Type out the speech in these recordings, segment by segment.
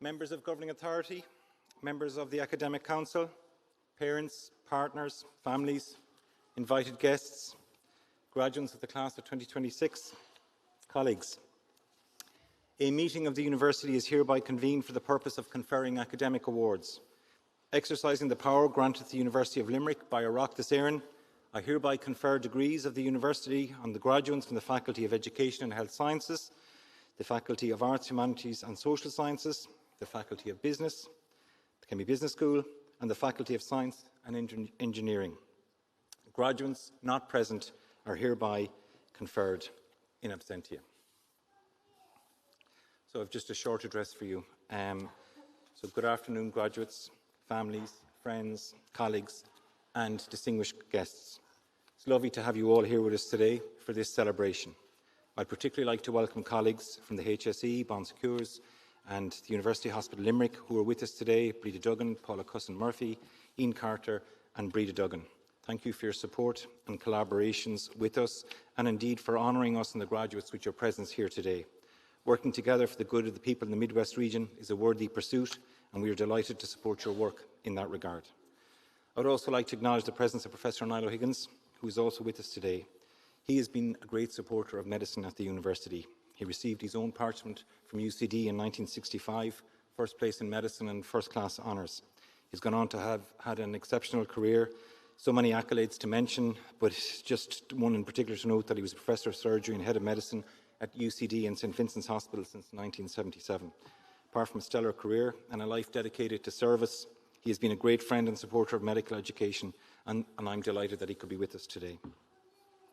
Members of Governing Authority, members of the Academic Council, parents, partners, families, invited guests, graduates of the class of 2026, colleagues. A meeting of the University is hereby convened for the purpose of conferring academic awards. Exercising the power granted to the University of Limerick by Oireachtas this Éireann, I hereby confer degrees of the University on the graduates from the Faculty of Education and Health Sciences, the Faculty of Arts, Humanities and Social Sciences, the Faculty of Business, the Kemmy Business School, and the Faculty of Science and Engineering. Graduates not present are hereby conferred in absentia. So I have just a short address for you. So good afternoon, graduates, families, friends, colleagues, and distinguished guests. It's lovely to have you all here with us today for this celebration. I'd particularly like to welcome colleagues from the HSE, Bon Secours, and the University Hospital Limerick who are with us today: Breda Duggan, Paula Cusson-Murphy, Ian Carter and Breda Duggan. Thank you for your support and collaborations with us, and indeed for honouring us and the graduates with your presence here today. Working together for the good of the people in the Midwest region is a worthy pursuit, and we are delighted to support your work in that regard. I would also like to acknowledge the presence of Professor Niall O'Higgins, who is also with us today. He has been a great supporter of medicine at the university. He received his own parchment from UCD in 1965, first place in medicine and first-class honours. He's gone on to have had an exceptional career, so many accolades to mention, but just one in particular to note: that he was Professor of Surgery and Head of Medicine at UCD and St Vincent's Hospital since 1977. Apart from a stellar career and a life dedicated to service, he has been a great friend and supporter of medical education, and I'm delighted that he could be with us today.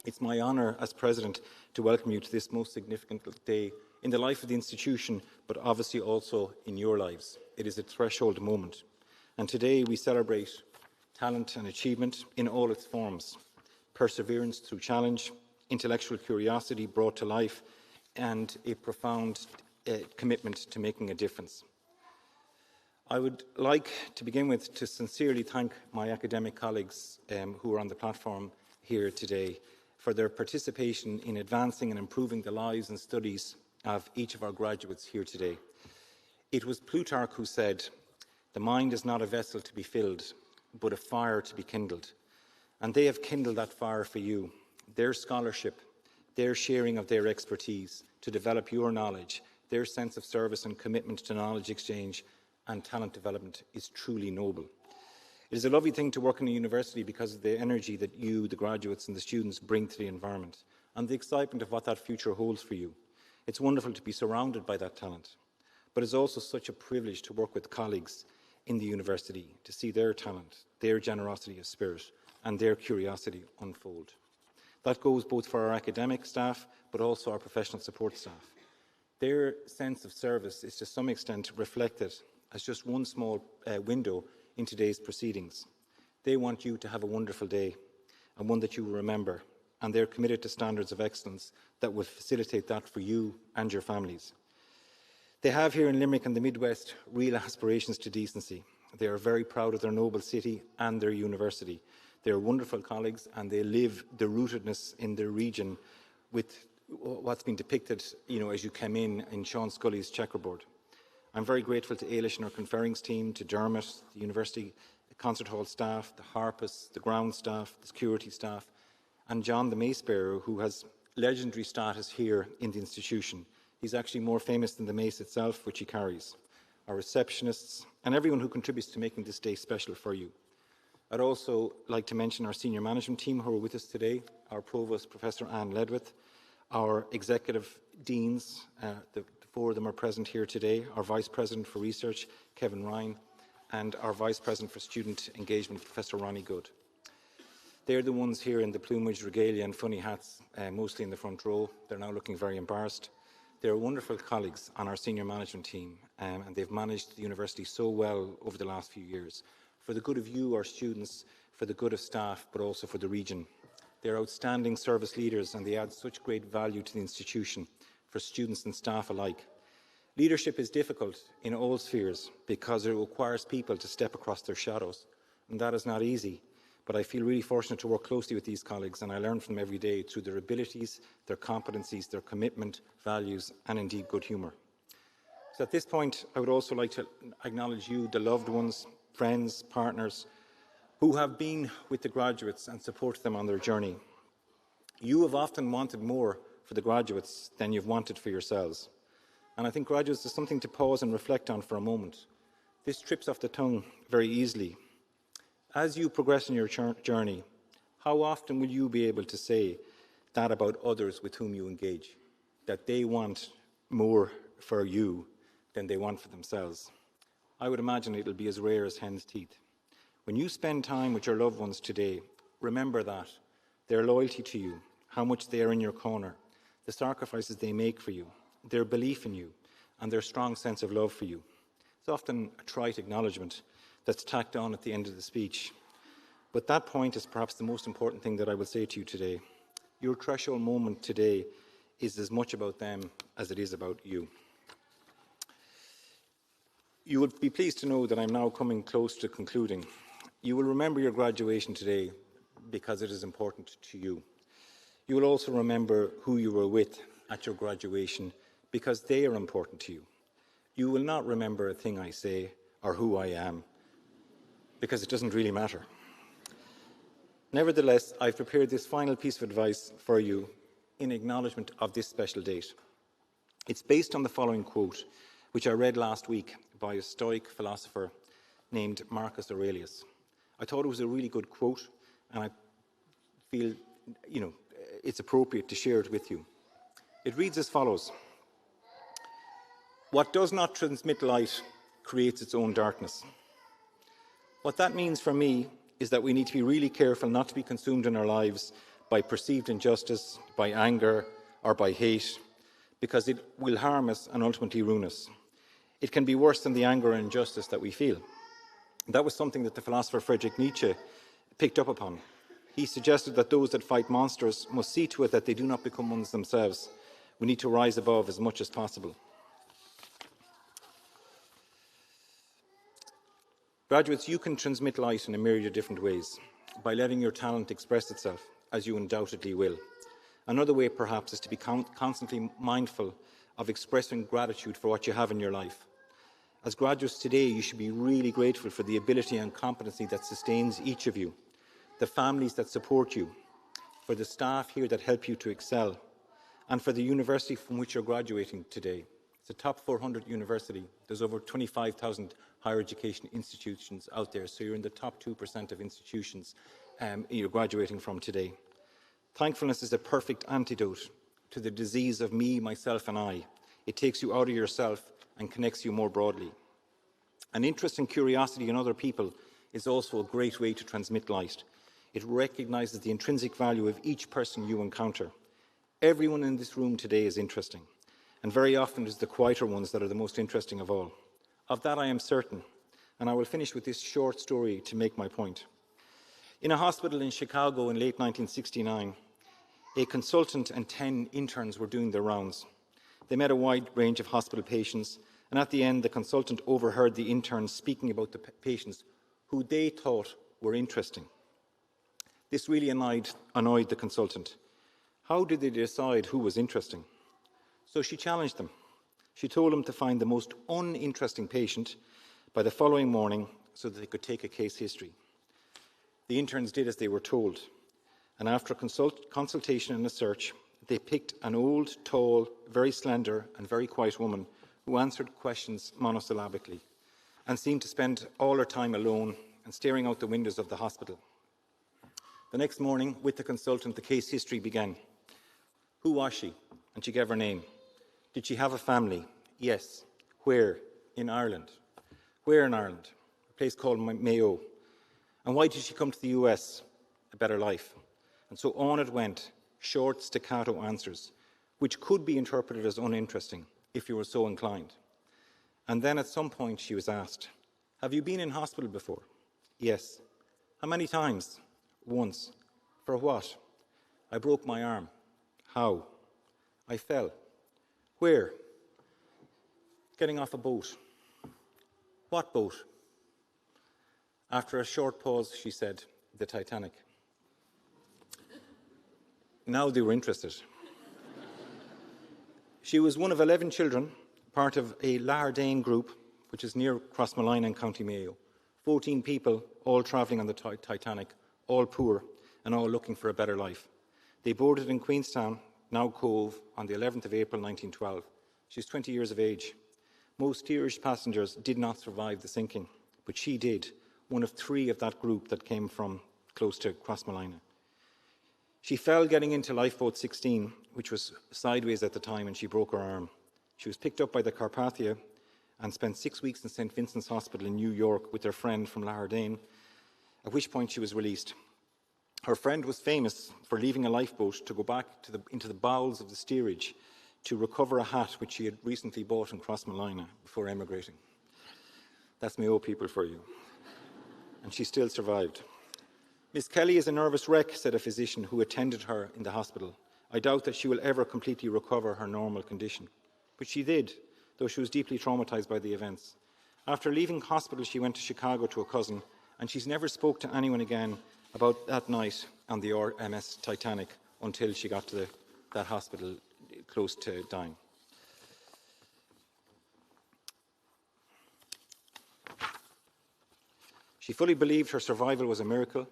It's my honour as President to welcome you to this most significant day in the life of the institution, but obviously also in your lives. It is a threshold moment. And today we celebrate talent and achievement in all its forms: perseverance through challenge, intellectual curiosity brought to life, and a profound commitment to making a difference. I would like to begin with to sincerely thank my academic colleagues who are on the platform here today for their participation in advancing and improving the lives and studies of each of our graduates here today. It was Plutarch who said, "The mind is not a vessel to be filled, but a fire to be kindled." And they have kindled that fire for you. Their scholarship, their sharing of their expertise to develop your knowledge, their sense of service and commitment to knowledge exchange and talent development is truly noble. It is a lovely thing to work in a university because of the energy that you, the graduates and the students, bring to the environment and the excitement of what that future holds for you. It's wonderful to be surrounded by that talent, but it's also such a privilege to work with colleagues in the university, to see their talent, their generosity of spirit and their curiosity unfold. That goes both for our academic staff, but also our professional support staff. Their sense of service is to some extent reflected as just one small window in today's proceedings. They want you to have a wonderful day, and one that you will remember, and they're committed to standards of excellence that will facilitate that for you and your families. They have here in Limerick and the Midwest real aspirations to decency. They are very proud of their noble city and their university. They are wonderful colleagues, and they live the rootedness in their region with what's been depicted, as you came in Sean Scully's checkerboard. I'm very grateful to Ailish and our Conferring's team, to Dermot, the University Concert Hall staff, the harpists, the ground staff, the security staff, and John the mace bearer, who has legendary status here in the institution. He's actually more famous than the mace itself, which he carries. Our receptionists, and everyone who contributes to making this day special for you. I'd also like to mention our senior management team who are with us today: our Provost, Professor Anne Ledwith, our executive deans, the four of them are present here today, our Vice President for Research, Kevin Ryan, and our Vice President for Student Engagement, Professor Ronnie Good. They're the ones here in the plumage, regalia and funny hats, mostly in the front row. They're now looking very embarrassed. They're wonderful colleagues on our senior management team, and they've managed the university so well over the last few years, for the good of you, our students, for the good of staff, but also for the region. They're outstanding service leaders, and they add such great value to the institution for students and staff alike. Leadership is difficult in all spheres because it requires people to step across their shadows, and that is not easy. But I feel really fortunate to work closely with these colleagues, and I learn from them every day through their abilities, their competencies, their commitment, values, and indeed good humour. So at this point, I would also like to acknowledge you, the loved ones, friends, partners, who have been with the graduates and supported them on their journey. You have often wanted more for the graduates than you've wanted for yourselves. And I think, graduates, there's something to pause and reflect on for a moment. This trips off the tongue very easily. As you progress in your journey, how often will you be able to say that about others with whom you engage? That they want more for you than they want for themselves? I would imagine it'll be as rare as hen's teeth. When you spend time with your loved ones today, remember that, their loyalty to you, how much they are in your corner, the sacrifices they make for you, their belief in you, and their strong sense of love for you. It's often a trite acknowledgement that's tacked on at the end of the speech. But that point is perhaps the most important thing that I will say to you today. Your threshold moment today is as much about them as it is about you. You will be pleased to know that I'm now coming close to concluding. You will remember your graduation today because it is important to you. You will also remember who you were with at your graduation because they are important to you. You will not remember a thing I say or who I am because it doesn't really matter. Nevertheless, I've prepared this final piece of advice for you in acknowledgement of this special date. It's based on the following quote, which I read last week by a Stoic philosopher named Marcus Aurelius. I thought it was a really good quote, and I feel, it's appropriate to share it with you. It reads as follows: "What does not transmit light creates its own darkness." What that means for me is that we need to be really careful not to be consumed in our lives by perceived injustice, by anger, or by hate, because it will harm us and ultimately ruin us. It can be worse than the anger and injustice that we feel. That was something that the philosopher Friedrich Nietzsche picked up upon. He suggested that those that fight monsters must see to it that they do not become ones themselves. We need to rise above as much as possible. Graduates, you can transmit light in a myriad of different ways by letting your talent express itself, as you undoubtedly will. Another way, perhaps, is to be constantly mindful of expressing gratitude for what you have in your life. As graduates today, you should be really grateful for the ability and competency that sustains each of you, the families that support you, for the staff here that help you to excel, and for the university from which you're graduating today. It's a top 400 university. There's over 25,000 higher education institutions out there, so you're in the top 2% of institutions you're graduating from today. Thankfulness is a perfect antidote to the disease of me, myself and I. It takes you out of yourself and connects you more broadly. An interest and curiosity in other people is also a great way to transmit light. It recognises the intrinsic value of each person you encounter. Everyone in this room today is interesting, and very often it is the quieter ones that are the most interesting of all. Of that I am certain, and I will finish with this short story to make my point. In a hospital in Chicago in late 1969, a consultant and 10 interns were doing their rounds. They met a wide range of hospital patients, and at the end, the consultant overheard the interns speaking about the patients who they thought were interesting. This really annoyed the consultant. How did they decide who was interesting? So she challenged them. She told them to find the most uninteresting patient by the following morning so that they could take a case history. The interns did as they were told, and after consultation and a search, they picked an old, tall, very slender and very quiet woman who answered questions monosyllabically and seemed to spend all her time alone and staring out the windows of the hospital. The next morning, with the consultant, the case history began. Who was she? And she gave her name. Did she have a family? Yes. Where? In Ireland. Where in Ireland? A place called Mayo. And why did she come to the US? A better life. And so on it went, short staccato answers, which could be interpreted as uninteresting if you were so inclined. And then at some point she was asked, have you been in hospital before? Yes. How many times? Once. For what? I broke my arm. How? I fell. Where? Getting off a boat. What boat? After a short pause, she said, the Titanic. Now they were interested. She was one of 11 children part of a Lahardane group, which is near Crossmolina in County Mayo. 14 people, all travelling on the Titanic, all poor and all looking for a better life. They boarded in Queenstown, now Cove, on the 11th of April 1912. She was 20 years of age. Most steerage passengers did not survive the sinking, but she did, one of 3 of that group that came from close to Crossmolina. She fell getting into lifeboat 16, which was sideways at the time, and she broke her arm. She was picked up by the Carpathia and spent 6 weeks in St. Vincent's Hospital in New York with her friend from Lahardane, at which point she was released. Her friend was famous for leaving a lifeboat to go back into the bowels of the steerage to recover a hat which she had recently bought in Crossmolina before emigrating. That's Mayo people for you. And she still survived. Miss Kelly is a nervous wreck, said a physician who attended her in the hospital. I doubt that she will ever completely recover her normal condition. But she did, though she was deeply traumatised by the events. After leaving hospital, she went to Chicago to a cousin, and she's never spoke to anyone again about that night on the RMS Titanic until she got to that hospital close to dying. She fully believed her survival was a miracle,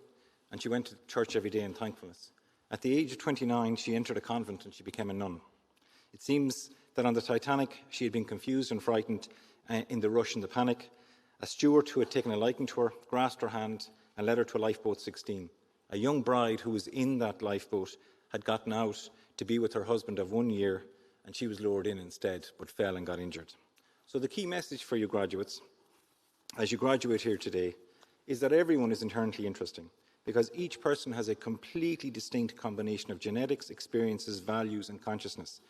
and she went to church every day in thankfulness. At the age of 29, she entered a convent and she became a nun. It seems that on the Titanic, she had been confused and frightened in the rush and the panic. A steward who had taken a liking to her grasped her hand and led her to a lifeboat 16. A young bride who was in that lifeboat had gotten out to be with her husband of 1 year, and she was lowered in instead, but fell and got injured. So the key message for you graduates, as you graduate here today, is that everyone is inherently interesting, because each person has a completely distinct combination of genetics, experiences, values, and consciousness.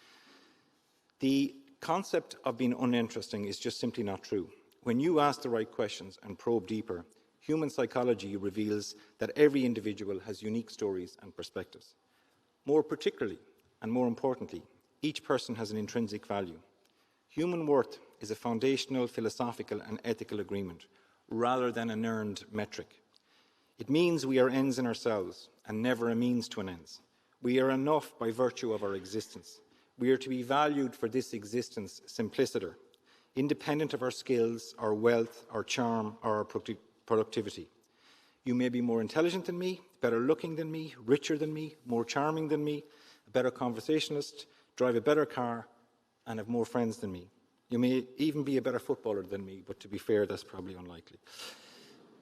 The concept of being uninteresting is just simply not true. When you ask the right questions and probe deeper, human psychology reveals that every individual has unique stories and perspectives. More particularly, and more importantly, each person has an intrinsic value. Human worth is a foundational philosophical and ethical agreement, rather than an earned metric. It means we are ends in ourselves, and never a means to an ends. We are enough by virtue of our existence. We are to be valued for this existence simpliciter, independent of our skills, our wealth, our charm, or our productivity. You may be more intelligent than me, better looking than me, richer than me, more charming than me, a better conversationalist, drive a better car, and have more friends than me. You may even be a better footballer than me, but to be fair, that's probably unlikely.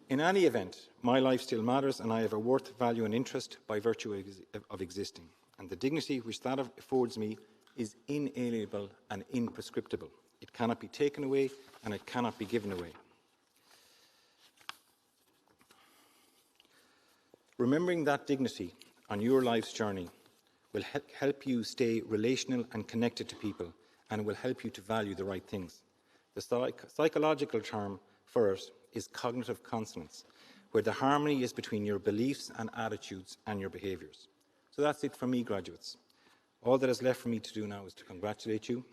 In any event, my life still matters, and I have a worth, value, and interest by virtue of existing. And the dignity which that affords me is inalienable and imprescriptible. It cannot be taken away, and it cannot be given away. Remembering that dignity on your life's journey will help you stay relational and connected to people, and will help you to value the right things. The psychological term for it is cognitive consonance, where the harmony is between your beliefs and attitudes and your behaviours. So that's it for me, graduates. All that is left for me to do now is to congratulate you,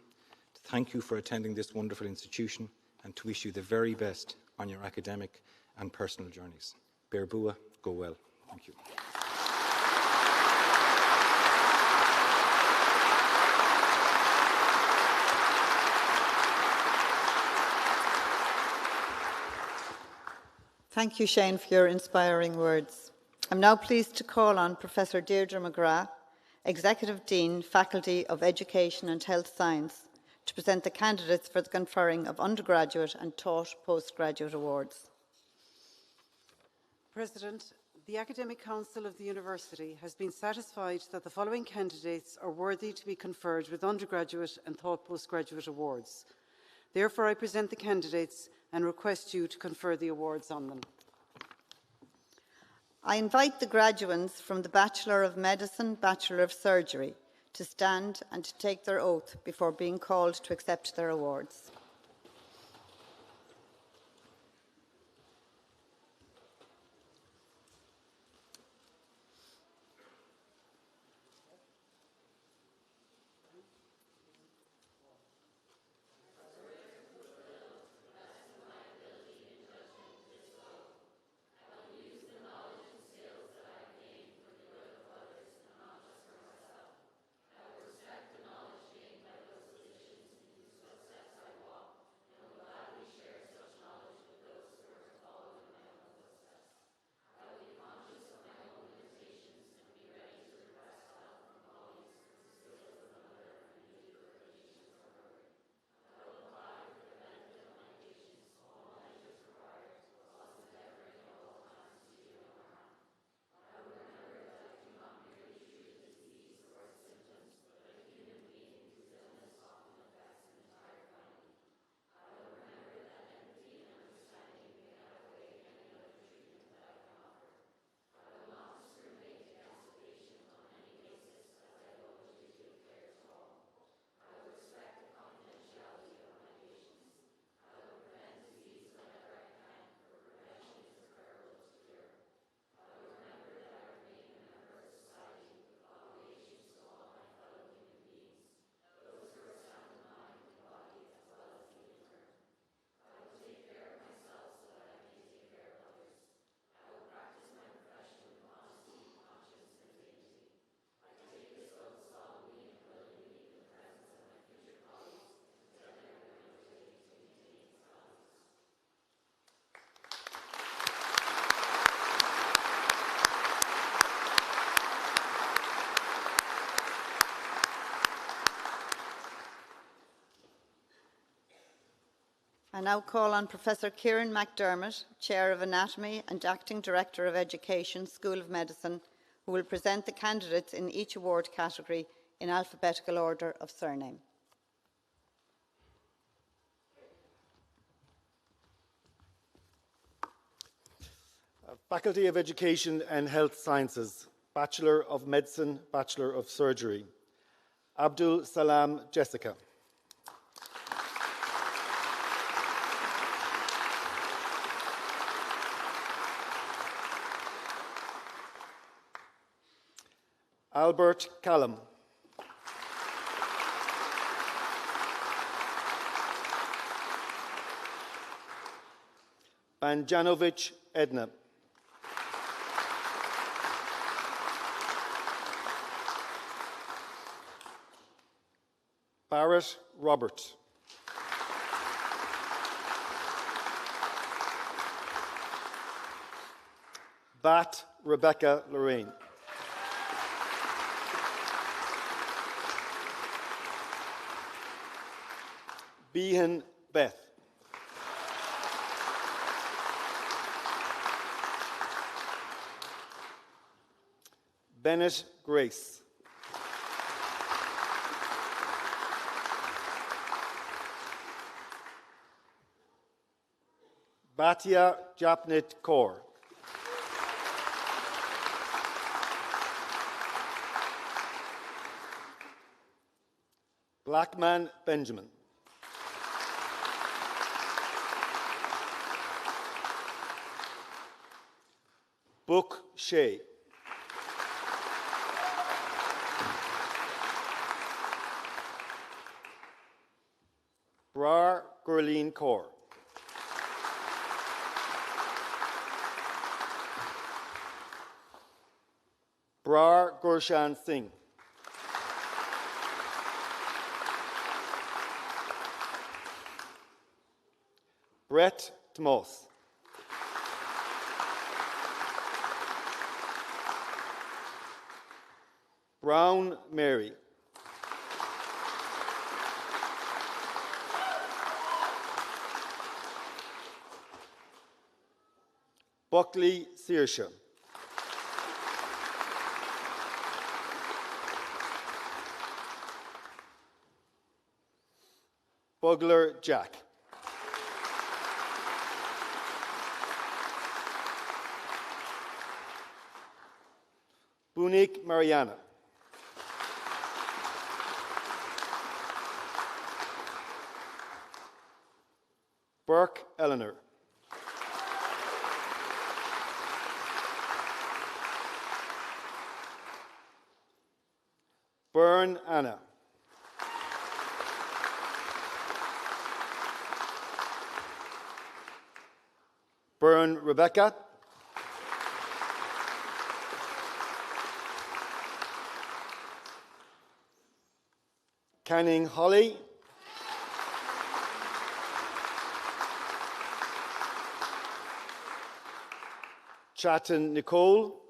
to thank you for attending this wonderful institution, and to wish you the very best on your academic and personal journeys. Bear bua, go well. Thank you. Thank you, Shane, for your inspiring words. I'm now pleased to call on Professor Deirdre McGrath, Executive Dean, Faculty of Education and Health Science, to present the candidates for the conferring of undergraduate and taught postgraduate awards. President, the Academic Council of the University has been satisfied that the following candidates are worthy to be conferred with undergraduate and taught postgraduate awards. Therefore, I present the candidates and request you to confer the awards on them. I invite the graduates from the Bachelor of Medicine, Bachelor of Surgery to stand and to take their oath before being called to accept their awards. I now call on Professor Kieran McDermott, Chair of Anatomy and Acting Director of Education, School of Medicine, who will present the candidates in each award category in alphabetical order of surname. Faculty of Education and Health Sciences, Bachelor of Medicine, Bachelor of Surgery. Abdul Salam Jessica. Albert Callum. Banjanovic Edna. Barrett Robert. Bat Rebecca Lorraine. Behan Beth. Bennett Grace. Batia Japnit Kaur. Blackman Benjamin. Book Shea. Brar Gurleen Kaur. Brar Gurshan Singh. Brett Tomas. Brown Mary. Buckley Saoirse. Bugler Jack. Bunik Mariana. Burke Eleanor. Byrne Anna. Byrne Rebecca. Canning Holly. Chatton Nicole.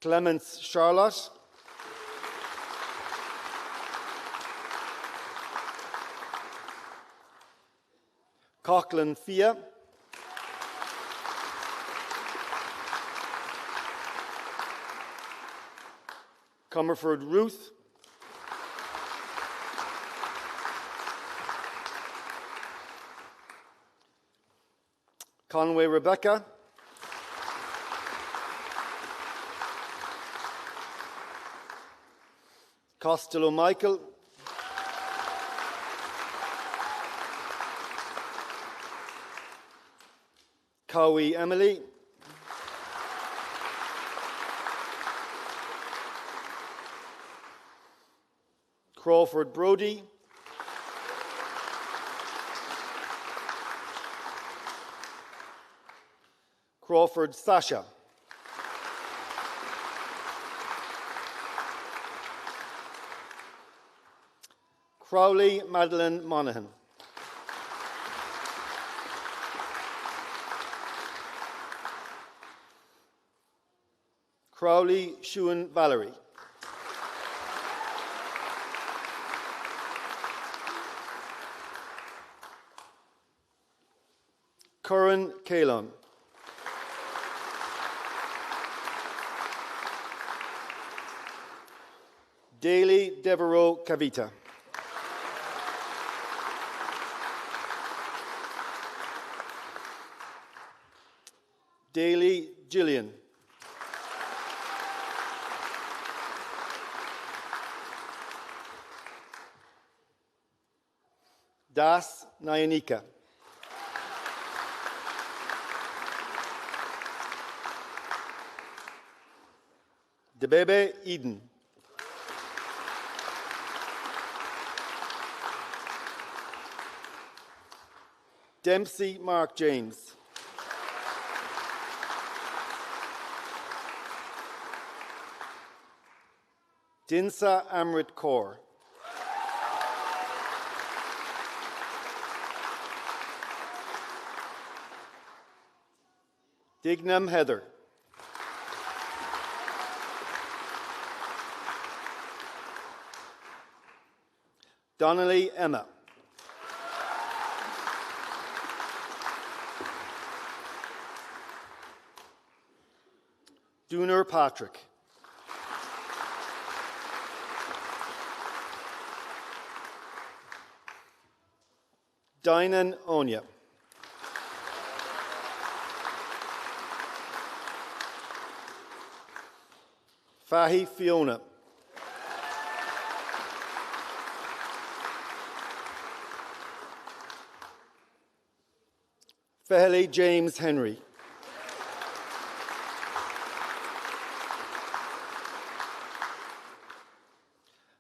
Clements Charlotte. Coughlin Fia. Comerford Ruth. Conway Rebecca. Costello Michael. Cowie Emily. Crawford Brody. Crawford Sasha. Crowley Madeline Monaghan. Crowley Shuan Valerie. Curran Kalon. Daly Devereaux Kavita. Daly Gillian. Das Nyanika. Debebe Eden. Dempsey Mark James. Dinsa Amrit Kaur. Dignam Heather. Donnelly Emma. Dooner Patrick. Dinan Onya. Fahi Fiona. Feheli James Henry.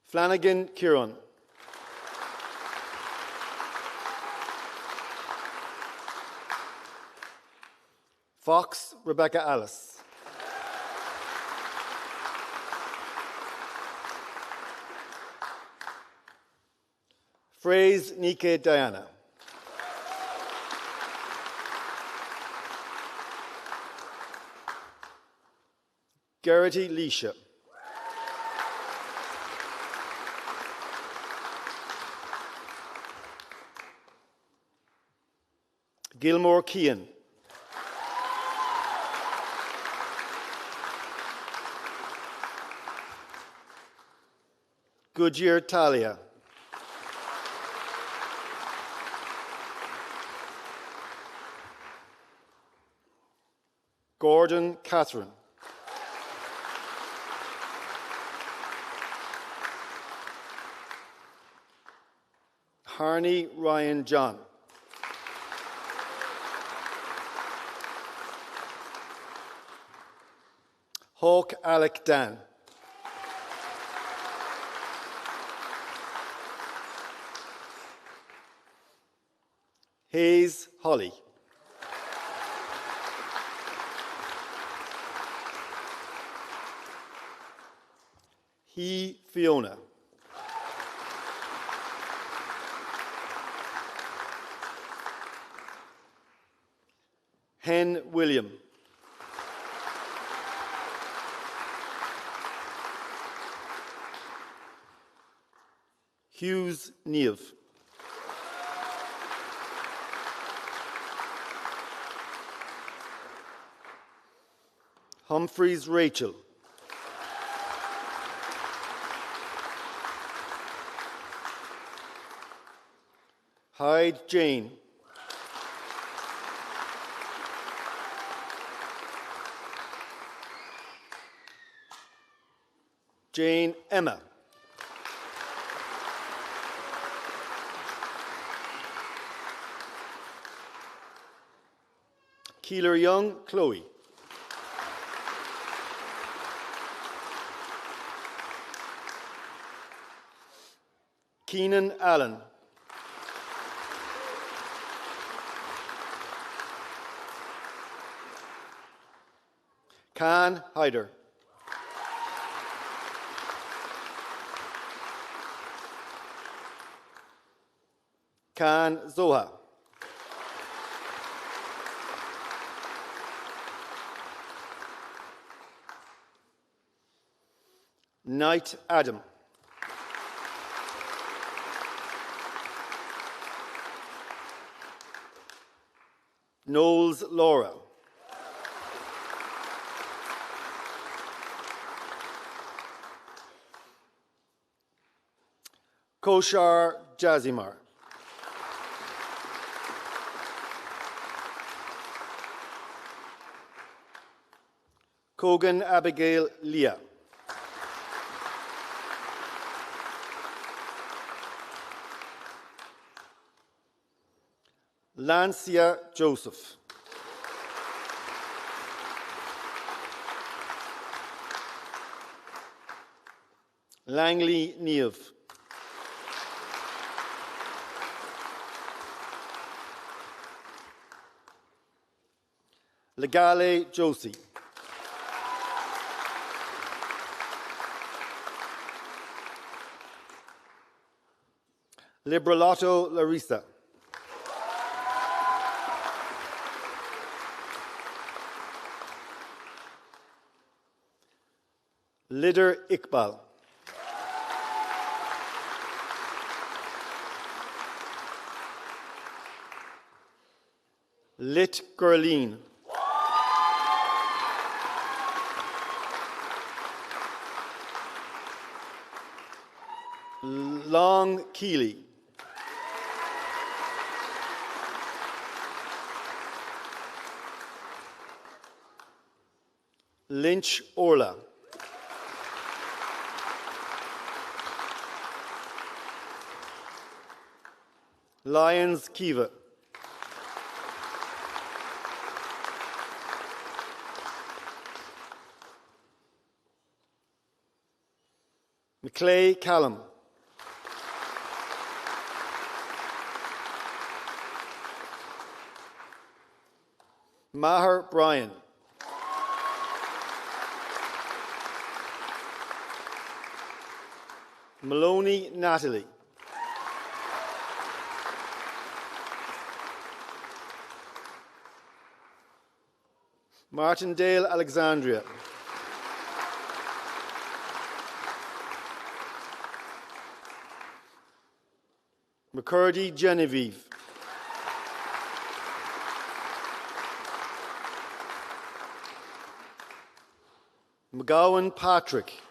Flanagan Kieran. Fox Rebecca Alice. Phrase Nike Diana. Garrity Leisha. Gilmore Kean. Goodyear Talia. Gordon Catherine. Harney Ryan John. Hawk Alec Dan. Hayes Holly. He Fiona. Hen William. Hughes Neve. Humphreys Rachel. Hyde Jane. Jane Emma. Keeler Young Chloe. Keenan Allen. Khan Hyder. Khan Zoha. Knight Adam. Knowles Laura. Koshar Jazimar. Kogan Abigail Leah. Lancia Joseph. Langley Niamh. Legale Josie. Librelato Larissa. Lider Iqbal. Lit Gurleen. Long Keeley. Lynch Orla. Lyons Kiva. McClay Callum. Maher Brian. Maloney Natalie. Martindale Alexandria. McCurdy Genevieve. McGowan Patrick.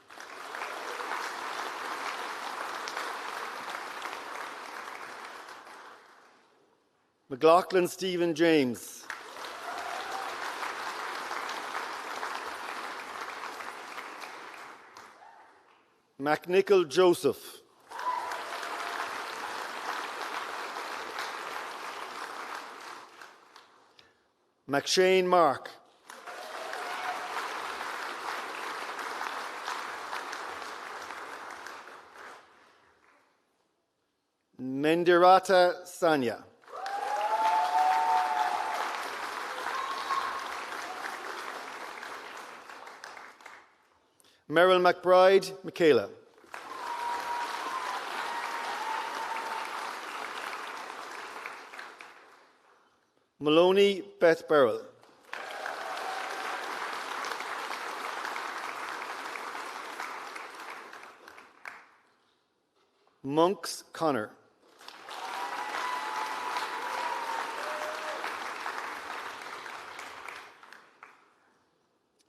McLaughlin Stephen James. McNichol Joseph. McShane Mark. Mendirata Sanya. Merrill McBride Michaela. Maloney Beth Beryl. Monks Connor.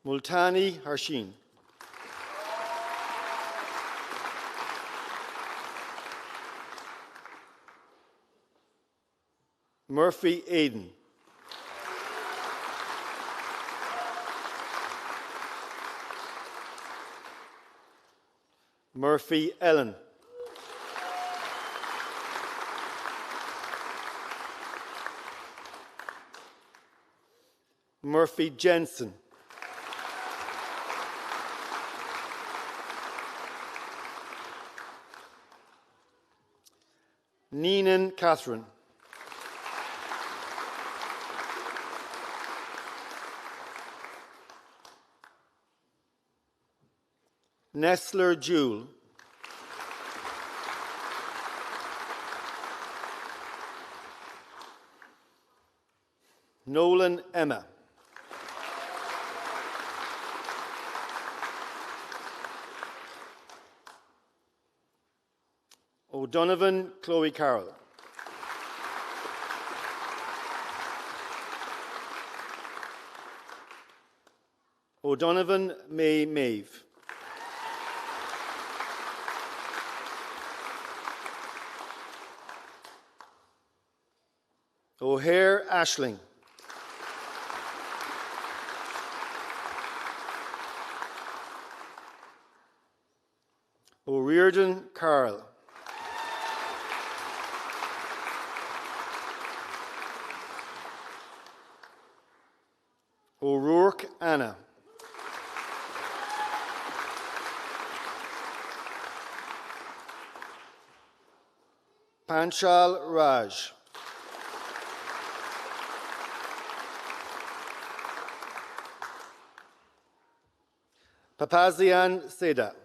Multani Harshin. Murphy Aiden. Murphy Ellen. Murphy Jensen. Neenan Catherine. Nestler Jewel. Nolan Emma. O'Donovan Chloe Carroll. O'Donovan May Maeve. O'Hare Ashling. O'Riordan Carl. O'Rourke Anna. Panchal Raj. Papazian Seda.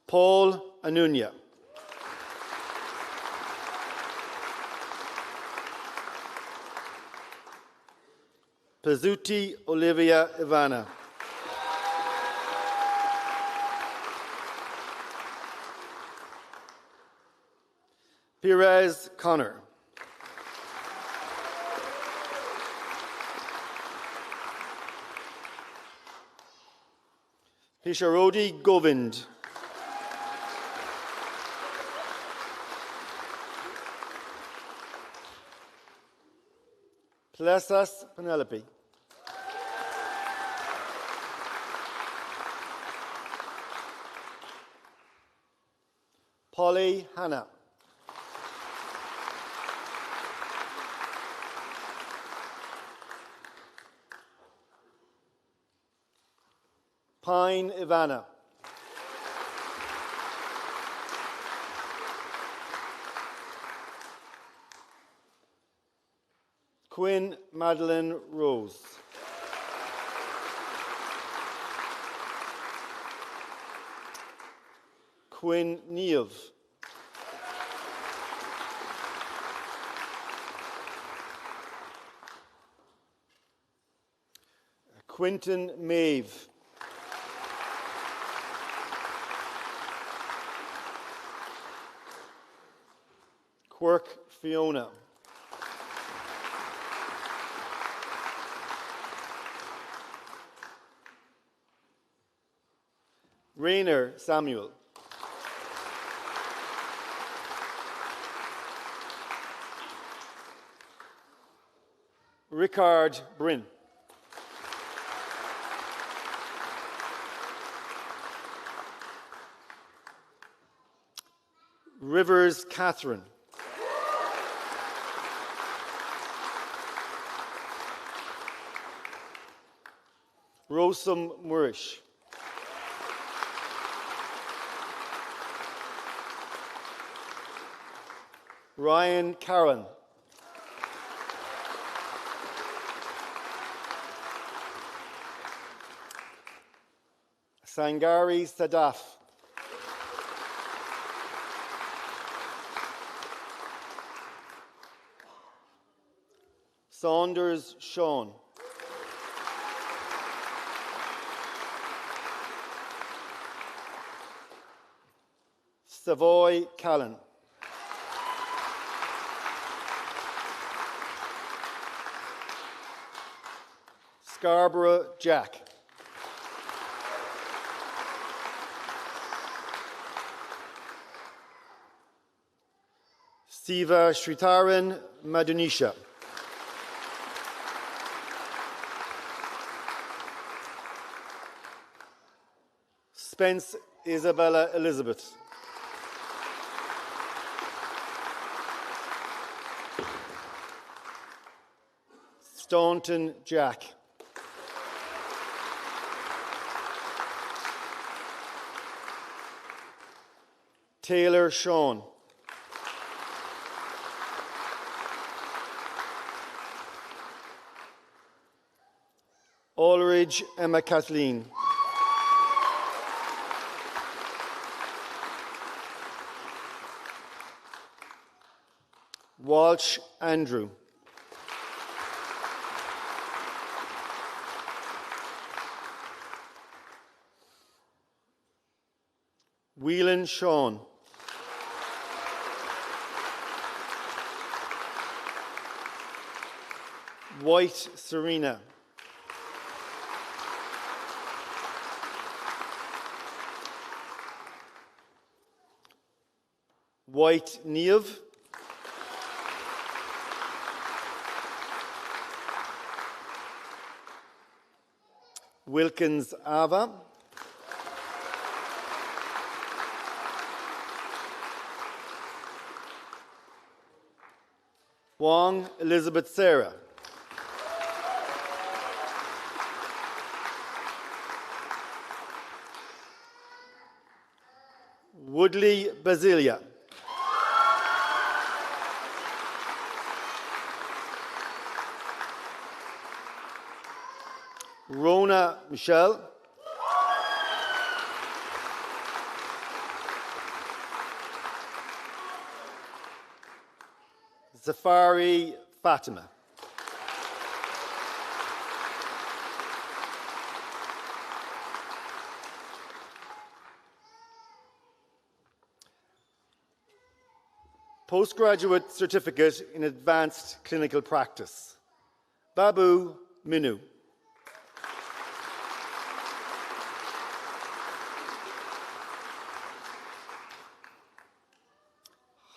Paul Anunya. Pizzuti Olivia Ivana. Perez Connor. Pisharodi Govind. Plesas Penelope. Polly Hannah. Pine Ivana. Quinn Madeline Rose. Quinn Neave. Quinton Maeve. Quirk Fiona. Rayner Samuel. Rickard Bryn. Rivers Catherine. Rosam Murish. Ryan Karen. Sangari Sadaf. Saunders Sean. Savoy Callan. Scarborough Jack. Siva Shritaran Madunisha. Spence Isabella Elizabeth. Staunton Jack. Taylor Sean. Ulrich Emma Kathleen. Walsh Andrew. Whelan Sean. White Serena. White Niamh. Wilkins Ava. Wong Elizabeth Sarah. Woodley Basilia. Rona Michelle. Zafari Fatima. Postgraduate Certificate in Advanced Clinical Practice. Babu Minu.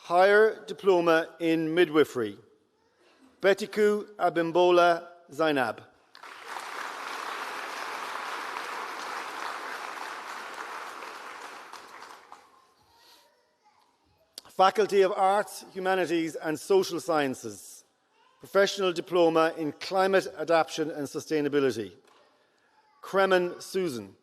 Higher Diploma in Midwifery. Betiku Abimbola Zainab. Faculty of Arts, Humanities and Social Sciences. Professional Diploma in Climate Adaptation and Sustainability. Kremen Susan.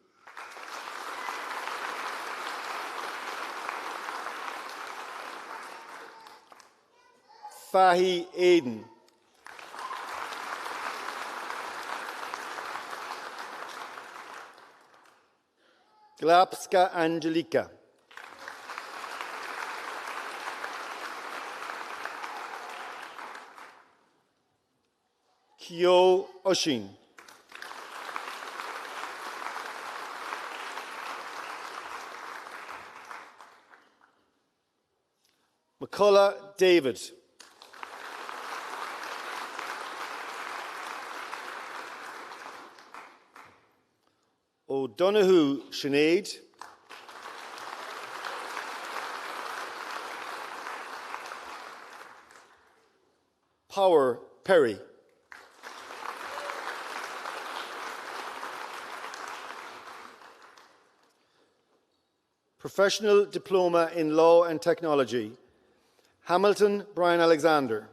Fahi Aiden. Glapska Angelika. Kyo Oshin. McCullough David. O'Donoghue Sinead. Power Perry. Professional Diploma in Law and Technology. Hamilton Brian Alexander.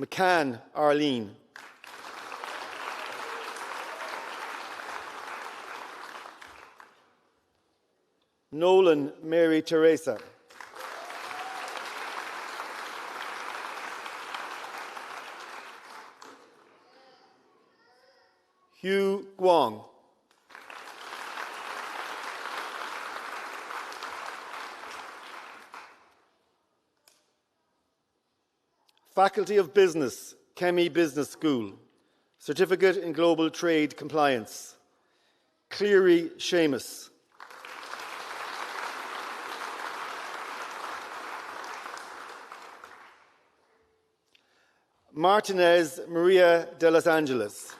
McCann Arlene. Nolan Mary Teresa. Hugh Guang. Faculty of Business, Kemmy Business School. Certificate in Global Trade Compliance. Cleary Seamus. Martinez Maria de los Angeles.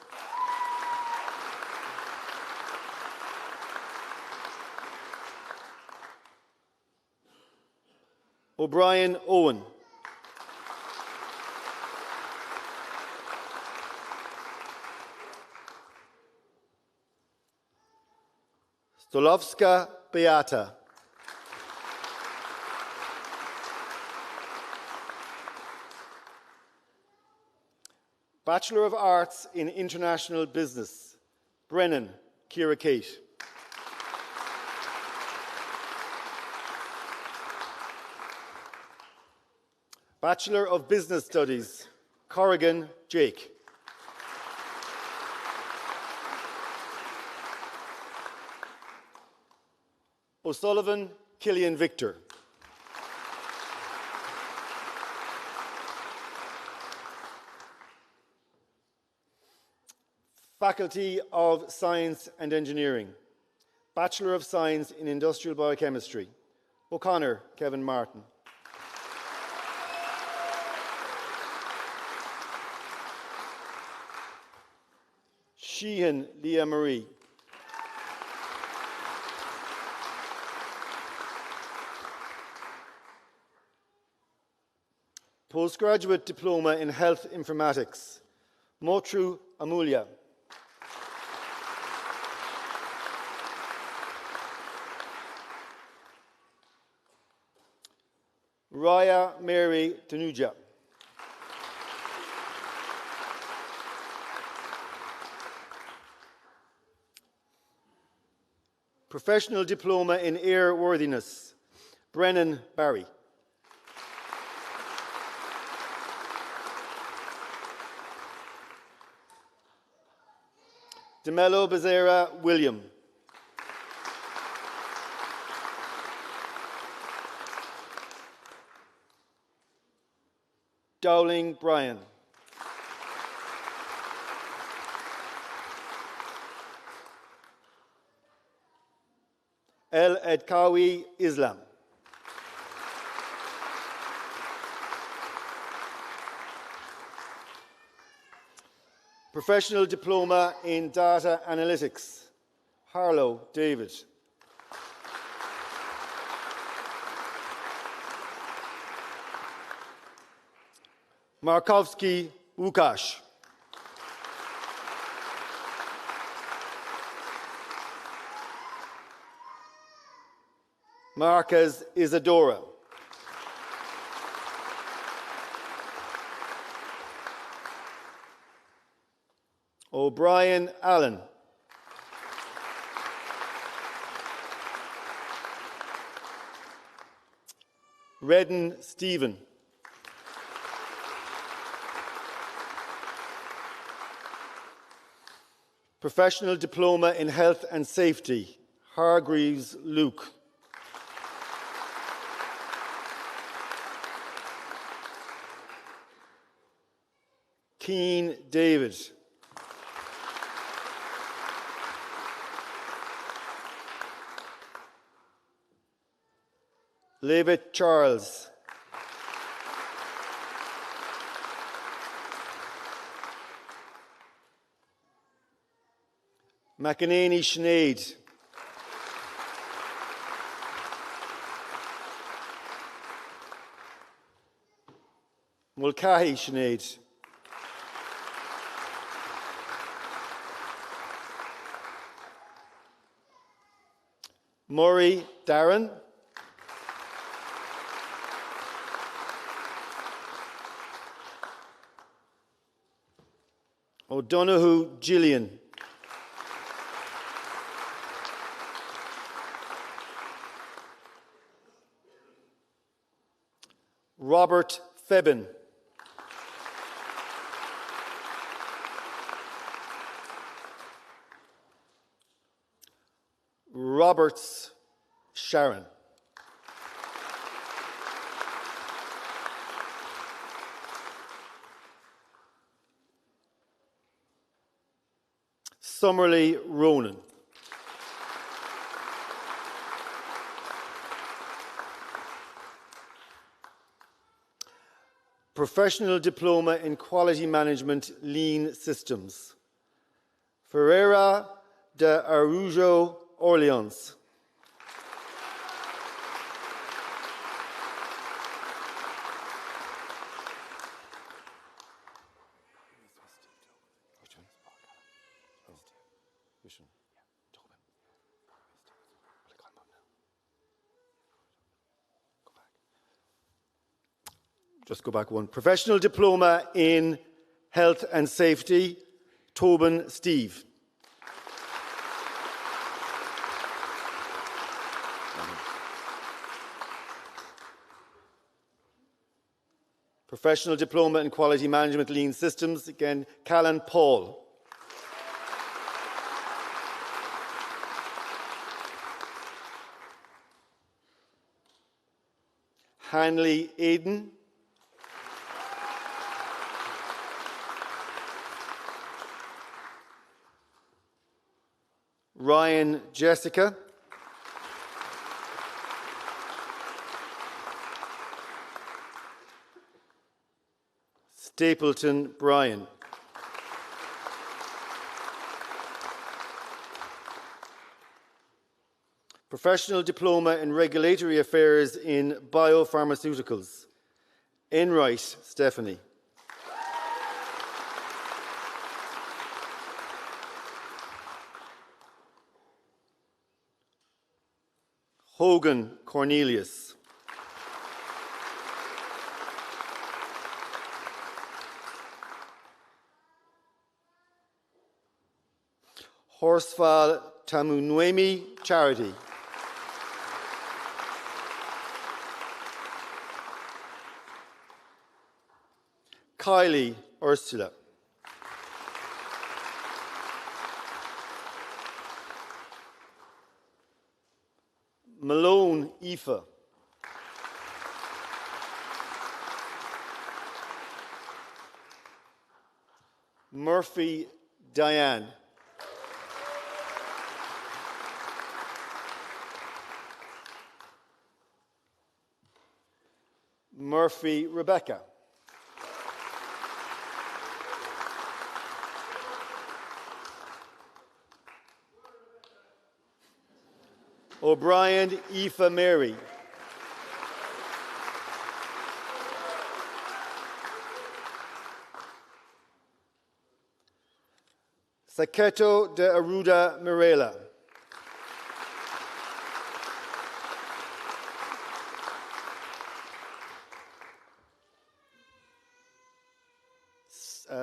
O'Brien Owen. Stolowska Beata. Bachelor of Arts in International Business. Brennan Kira Kate. Bachelor of Business Studies. Corrigan Jake. O'Sullivan Killian Victor. Faculty of Science and Engineering. Bachelor of Science in Industrial Biochemistry. O'Connor Kevin Martin. Sheehan Leah Marie. Postgraduate Diploma in Health Informatics, Motru Amulya. Raya Mary Tanuja. Professional Diploma in Airworthiness, Brennan Barry. DeMello Bezerra William. Dowling Brian. El Edkawi Islam. Professional Diploma in Data Analytics, Harlow David. Markovsky Łukasz. Marquez Isadora. O'Brien Allen. Redden Stephen. Professional Diploma in Health and Safety, Hargreaves Luke. Keane David. Levitt Charles. McEnany Sinead. Mulcahy Sinead. Murray Darren. O'Donoghue Gillian. Robert Febin. Roberts Sharon. Summerlee Ronan. Professional Diploma in Quality Management Lean Systems, Ferreira de Araújo Orleans. Just go back one. Professional Diploma in Health and Safety, Tobin Steve. Professional Diploma in Quality Management Lean Systems, again, Callan Paul. Hanley Aidan. Ryan Jessica. Stapleton Brian. Professional Diploma in Regulatory Affairs in Biopharmaceuticals. Enright Stephanie. Hogan Cornelius. Horsfall Tamunuemi Charity. Kylie Ursula. Malone Aoife. Murphy Diane. Murphy Rebecca. O'Brien Aoife Mary. Saketo de Aruda Mirela.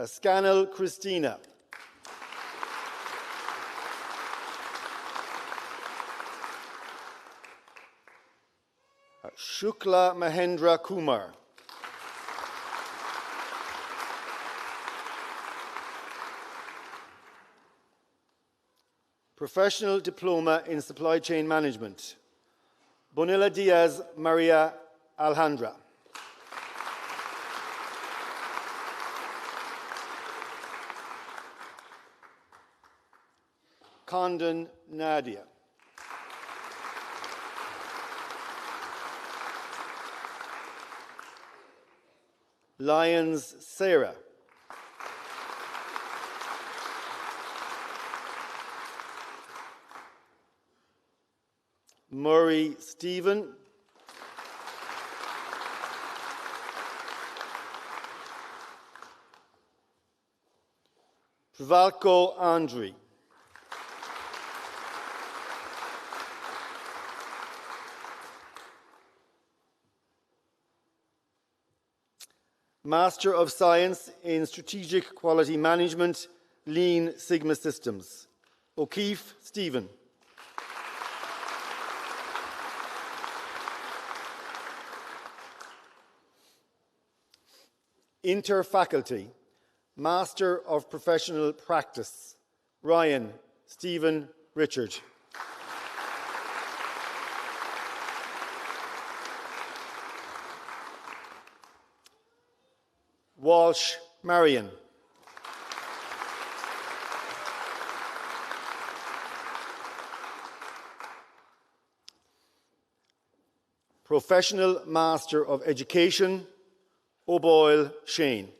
Scannell Christina. Shukla Mahendra Kumar. Professional Diploma in Supply Chain Management. Bonilla Diaz Maria Alhandra. Condon Nadia. Lyons Sarah. Murray Stephen. Valko Andri. Master of Science in Strategic Quality Management, Lean Sigma Systems. O'Keefe Stephen. Interfaculty, Master of Professional Practice. Ryan Stephen Richard. Walsh Marion. Professional Master of Education, O'Boyle Shane.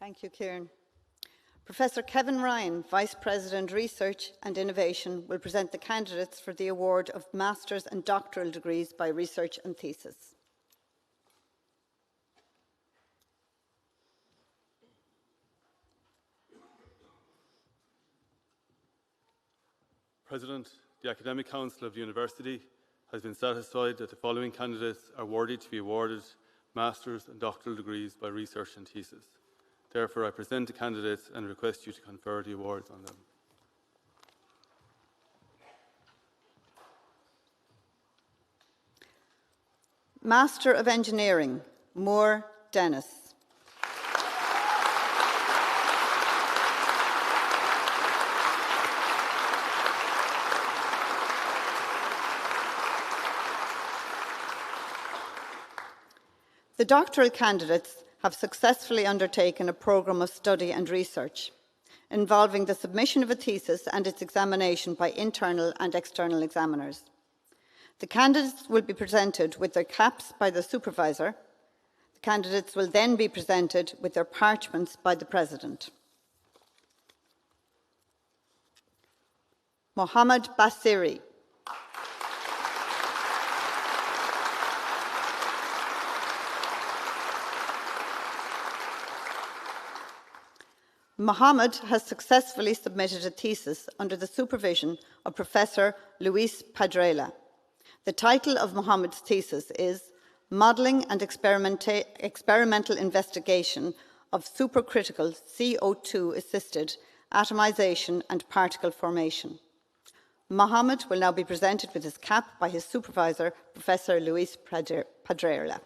Thank you, Kieran. Professor Kevin Ryan, Vice President, Research and Innovation, will present the candidates for the award of Master's and Doctoral degrees by Research and Thesis. President, the Academic Council of the University has been satisfied that the following candidates are worthy to be awarded Master's and Doctoral degrees by Research and Thesis. Therefore, I present the candidates and request you to confer the awards on them. Master of Engineering, Moore Dennis. The doctoral candidates have successfully undertaken a programme of study and research involving the submission of a thesis and its examination by internal and external examiners. The candidates will be presented with their caps by the supervisor. The candidates will then be presented with their parchments by the President. Mohammed Basiri. Mohammed has successfully submitted a thesis under the supervision of Professor Luis Padrella. The title of Mohammed's thesis is Modelling and Experimental Investigation of Supercritical CO2-Assisted Atomization and Particle Formation. Mohammed will now be presented with his cap by his supervisor, Professor Luis Padrella.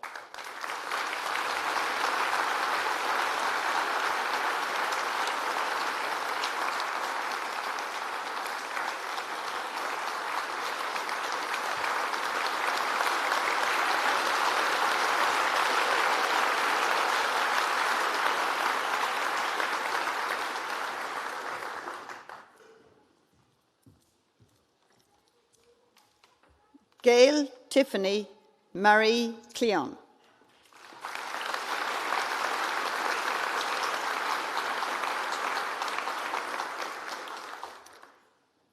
Gail Tiffany Marie Cleon.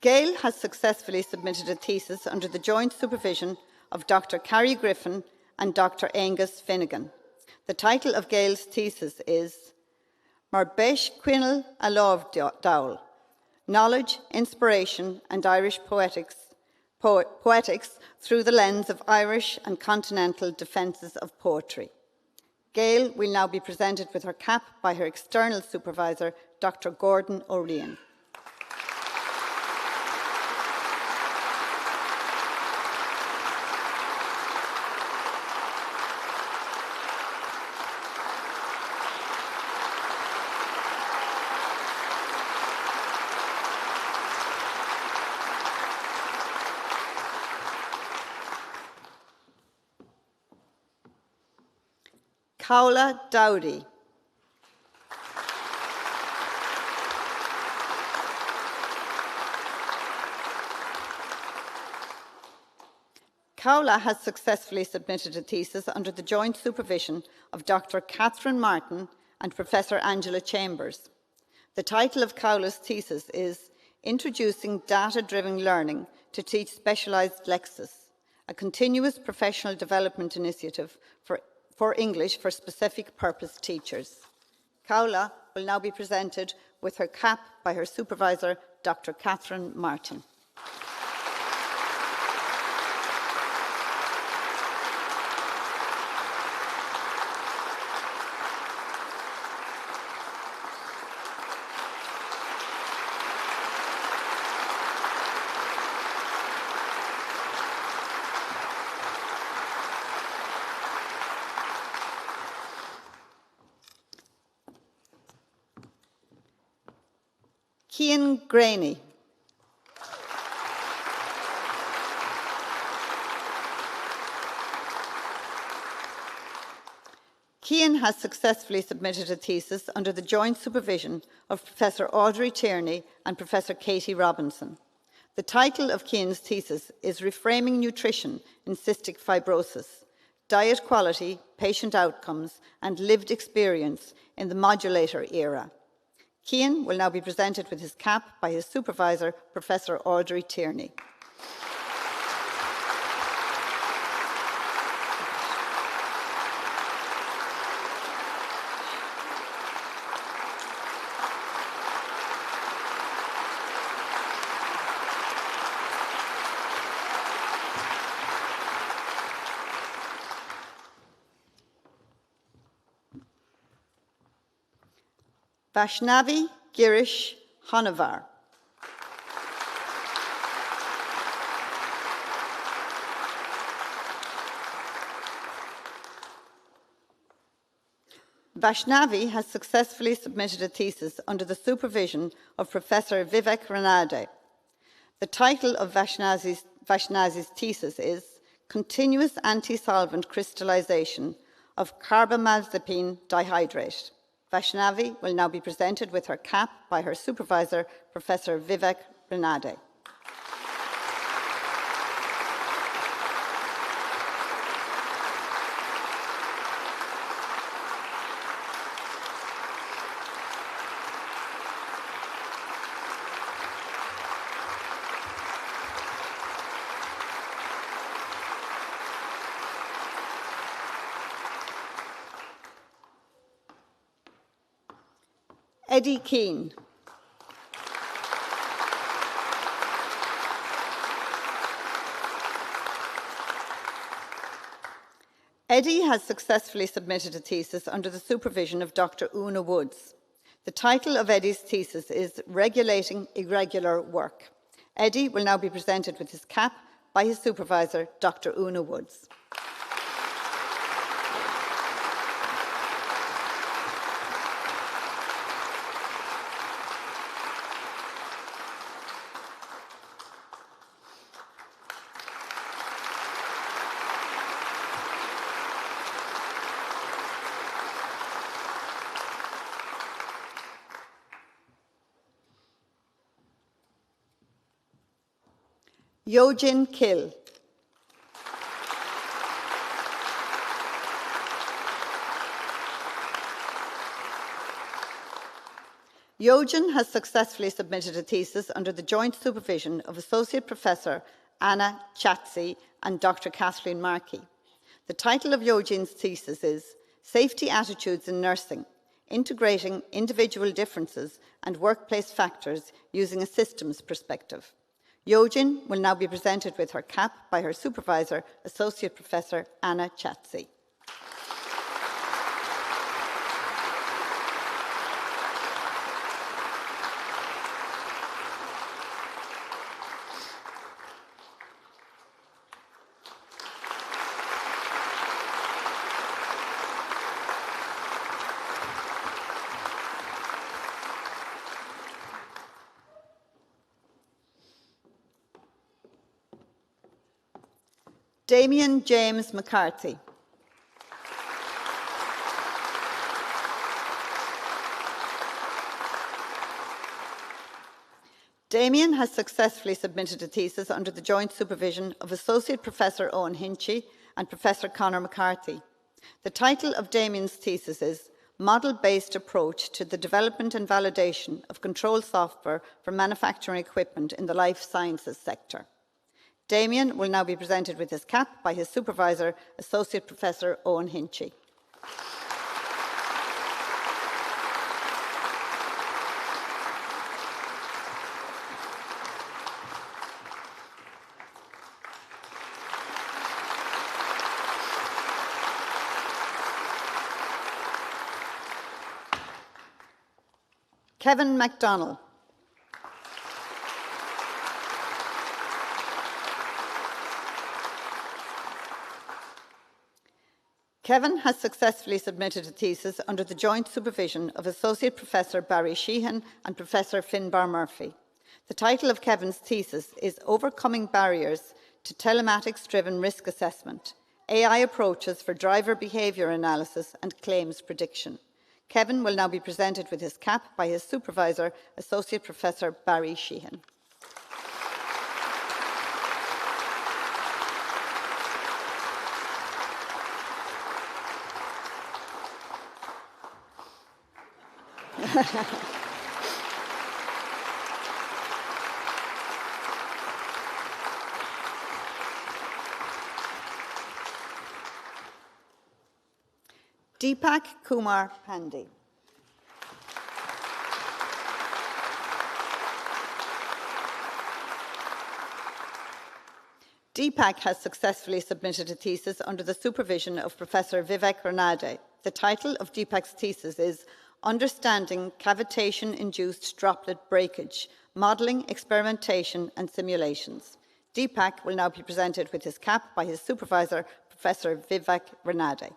Gail has successfully submitted a thesis under the joint supervision of Dr. Carrie Griffin and Dr. Angus Finnegan. The title of Gail's thesis is Marbesh Quinnell Alov Dowell, Knowledge, Inspiration and Irish Poetics through the lens of Irish and continental defences of poetry. Gail will now be presented with her cap by her external supervisor, Dr. Gordon O'Ryan. Kaula Dowdy. Kaula has successfully submitted a thesis under the joint supervision of Dr. Catherine Martin and Professor Angela Chambers. The title of Kaula's thesis is Introducing Data-Driven Learning to Teach Specialised Lexis, a continuous professional development initiative for English for specific purpose teachers. Kaula will now be presented with her cap by her supervisor, Dr. Catherine Martin. Cian Graney. Cian has successfully submitted a thesis under the joint supervision of Professor Audrey Tierney and Professor Katie Robinson. The title of Cian's thesis is Reframing Nutrition in Cystic Fibrosis, Diet Quality, Patient Outcomes and Lived Experience in the Modulator Era. Cian will now be presented with his cap by his supervisor, Professor Audrey Tierney. Vaishnavi Girish Honavar. Vaishnavi has successfully submitted a thesis under the supervision of Professor Vivek Ranade. The title of Vaishnavi's thesis is Continuous Anti-Solvent Crystallization of Carbamazepine Dihydrate. Vaishnavi will now be presented with her cap by her supervisor, Professor Vivek Ranade. Eddie Keane. Eddie has successfully submitted a thesis under the supervision of Dr. Una Woods. The title of Eddie's thesis is Regulating Irregular Work. Eddie will now be presented with his cap by his supervisor, Dr. Una Woods. Yojin Kill. Yojin has successfully submitted a thesis under the joint supervision of Associate Professor Anna Chatzi and Dr. Kathleen Markey. The title of Yojin's thesis is Safety Attitudes in Nursing, Integrating Individual Differences and Workplace Factors Using a Systems Perspective. Yojin will now be presented with her cap by her supervisor, Associate Professor Anna Chatzi. Damien James McCarthy. Damien has successfully submitted a thesis under the joint supervision of Associate Professor Owen Hinchy and Professor Conor McCarthy. The title of Damien's thesis is Model-Based Approach to the Development and Validation of Control Software for Manufacturing Equipment in the Life Sciences Sector. Damien will now be presented with his cap by his supervisor, Associate Professor Owen Hinchy. Kevin MacDonald. Kevin has successfully submitted a thesis under the joint supervision of Associate Professor Barry Sheehan and Professor Finbar Murphy. The title of Kevin's thesis is Overcoming Barriers to Telematics-Driven Risk Assessment, AI Approaches for Driver Behaviour Analysis and Claims Prediction. Kevin will now be presented with his cap by his supervisor, Associate Professor Barry Sheehan. Deepak Kumar Pandey. Deepak has successfully submitted a thesis under the supervision of Professor Vivek Ranade. The title of Deepak's thesis is Understanding Cavitation-Induced Droplet Breakage, Modelling, Experimentation and Simulations. Deepak will now be presented with his cap by his supervisor, Professor Vivek Ranade.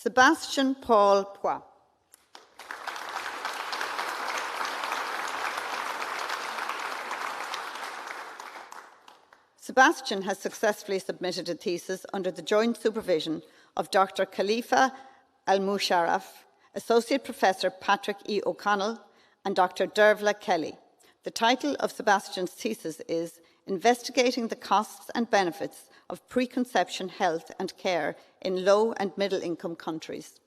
Sebastian Paul Poix. Sebastian has successfully submitted a thesis under the joint supervision of Dr. Khalifa Al-Musharraf, Associate Professor Patrick E. O'Connell, and Dr. Dervla Kelly. The title of Sebastian's thesis is Investigating the Costs and Benefits of preconception health and care in low and middle income countries.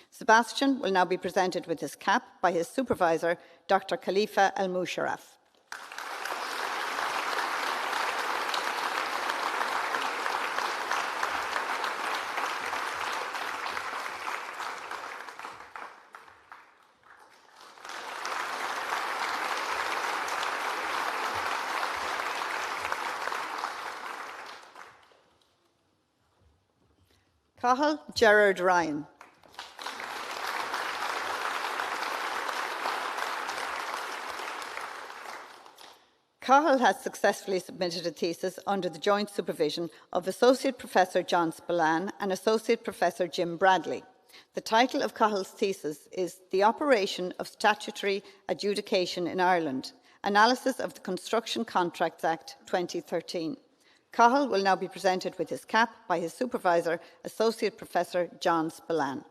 Sebastian will now be presented with his cap by his supervisor, Dr. Khalifa El Musharraf. Cathal Gerard Ryan. Cathal has successfully submitted a thesis under the joint supervision of Associate Professor John Spillane and Associate Professor Jim Bradley. The title of Cathal's thesis is The Operation of Statutory Adjudication in Ireland, Analysis of the Construction Contracts Act 2013. Cathal will now be presented with his cap by his supervisor, Associate Professor John Spillane.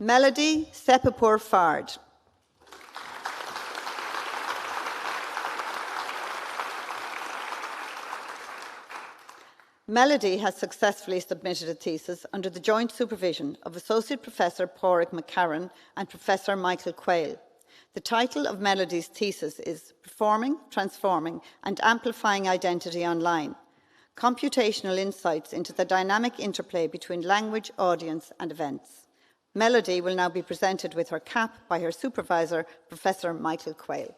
Melody Sepapur Fard. Melody has successfully submitted a thesis under the joint supervision of Associate Professor Pádraig McCarran and Professor Michael Quayle. The title of Melody's thesis is Performing, Transforming and Amplifying Identity Online, Computational Insights into the Dynamic Interplay between Language, Audience and Events. Melody will now be presented with her cap by her supervisor, Professor Michael Quayle.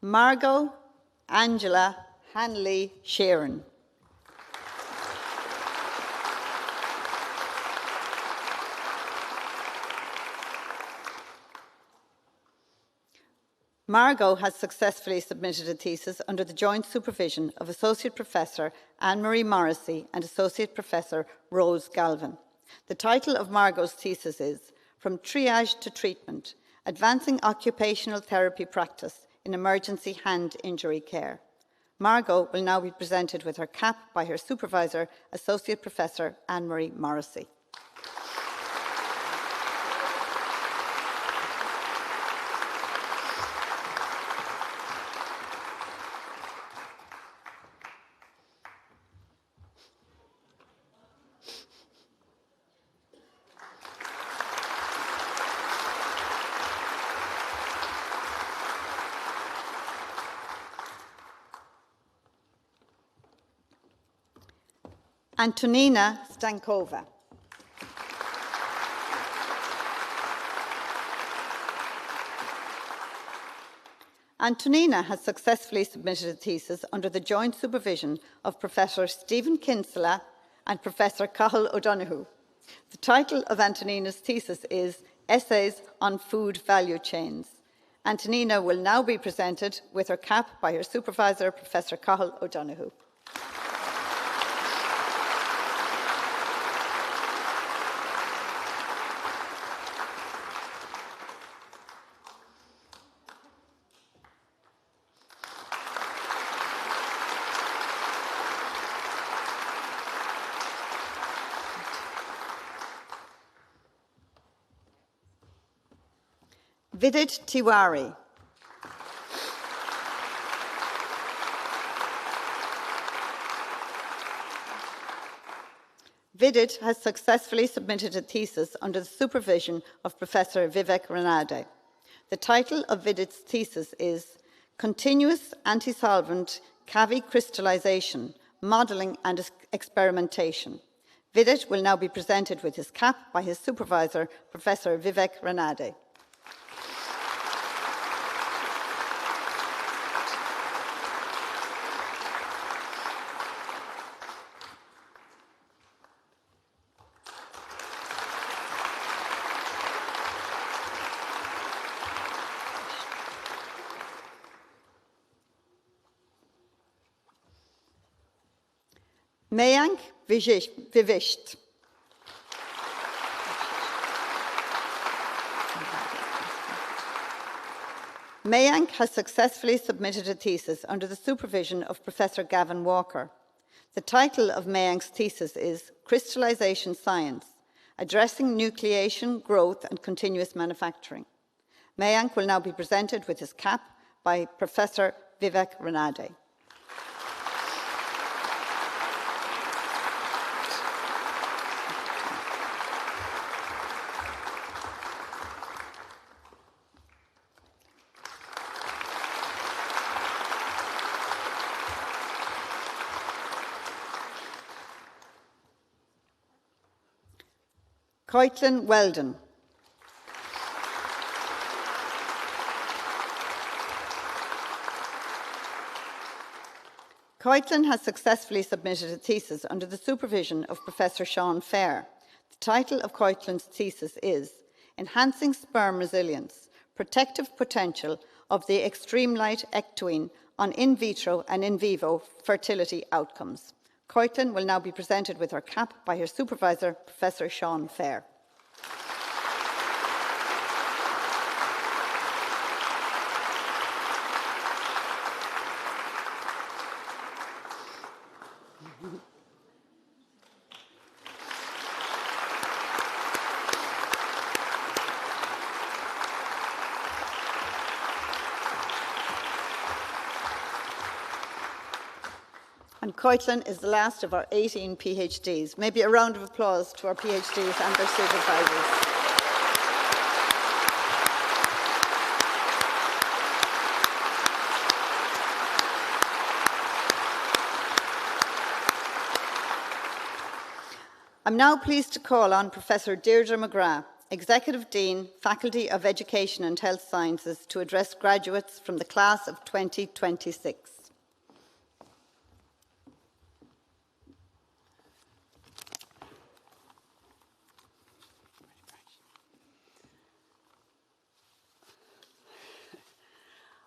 Margot Angela Hanley Sheeran. Margot has successfully submitted a thesis under the joint supervision of Associate Professor Anne-Marie Morrissey and Associate Professor Rose Galvin. The title of Margot's thesis is From Triage to Treatment, Advancing Occupational Therapy Practice in Emergency Hand Injury Care. Margot will now be presented with her cap by her supervisor, Associate Professor Anne-Marie Morrissey. Antonina Stankova. Antonina has successfully submitted a thesis under the joint supervision of Professor Stephen Kinsella and Professor Cathal O'Donoghue. The title of Antonina's thesis is Essays on Food Value Chains. Antonina will now be presented with her cap by her supervisor, Professor Cathal O'Donoghue. Vidit Tiwari. Vidit has successfully submitted a thesis under the supervision of Professor Vivek Ranade. The title of Vidit's thesis is Continuous Antisolvent Cavi Crystallization, Modelling and Experimentation. Vidit will now be presented with his cap by his supervisor, Professor Vivek Ranade. Mayank Vivisht. Mayank has successfully submitted a thesis under the supervision of Professor Gavin Walker. The title of Mayank's thesis is Crystallization Science, Addressing Nucleation, Growth and Continuous Manufacturing. Mayank will now be presented with his cap by Professor Vivek Ranade. Coitlin Weldon. Coitlin has successfully submitted a thesis under the supervision of Professor Sean Fair. The title of Coitlin's thesis is Enhancing Sperm Resilience, Protective Potential of the Extreme Light Ectoine on In Vitro and In Vivo Fertility Outcomes. Coitlin will now be presented with her cap by her supervisor, Professor Sean Fair. And Coitlin is the last of our 18 PhDs. Maybe a round of applause to our PhDs and their supervisors. I'm now pleased to call on Professor Deirdre McGrath, Executive Dean, Faculty of Education and Health Sciences, to address graduates from the class of 2026.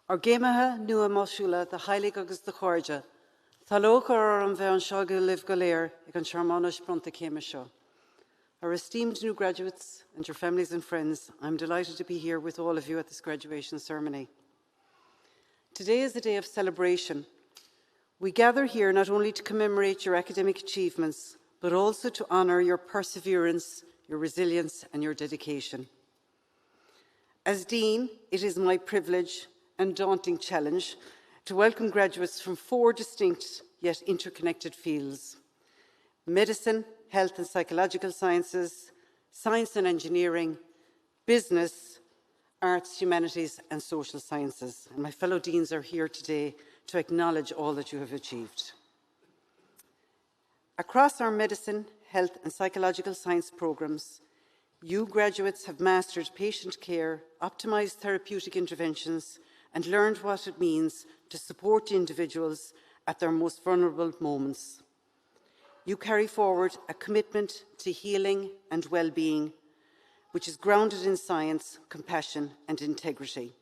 Ar géimethe nua mosúla the Heilig agus the Chorja, Tá lóca ar an bheith an seo go libh go léir ag an searmánas bronta céime seo. Our esteemed new graduates and your families and friends, I'm delighted to be here with all of you at this graduation ceremony. Today is a day of celebration. We gather here not only to commemorate your academic achievements, but also to honour your perseverance, your resilience and your dedication. As Dean, it is my privilege and daunting challenge to welcome graduates from 4 distinct yet interconnected fields: medicine, health and psychological sciences, science and engineering, business, arts, humanities and social sciences. And my fellow deans are here today to acknowledge all that you have achieved. Across our medicine, health and psychological science programmes, you graduates have mastered patient care, optimised therapeutic interventions, and learned what it means to support individuals at their most vulnerable moments. You carry forward a commitment to healing and well-being, which is grounded in science, compassion and integrity.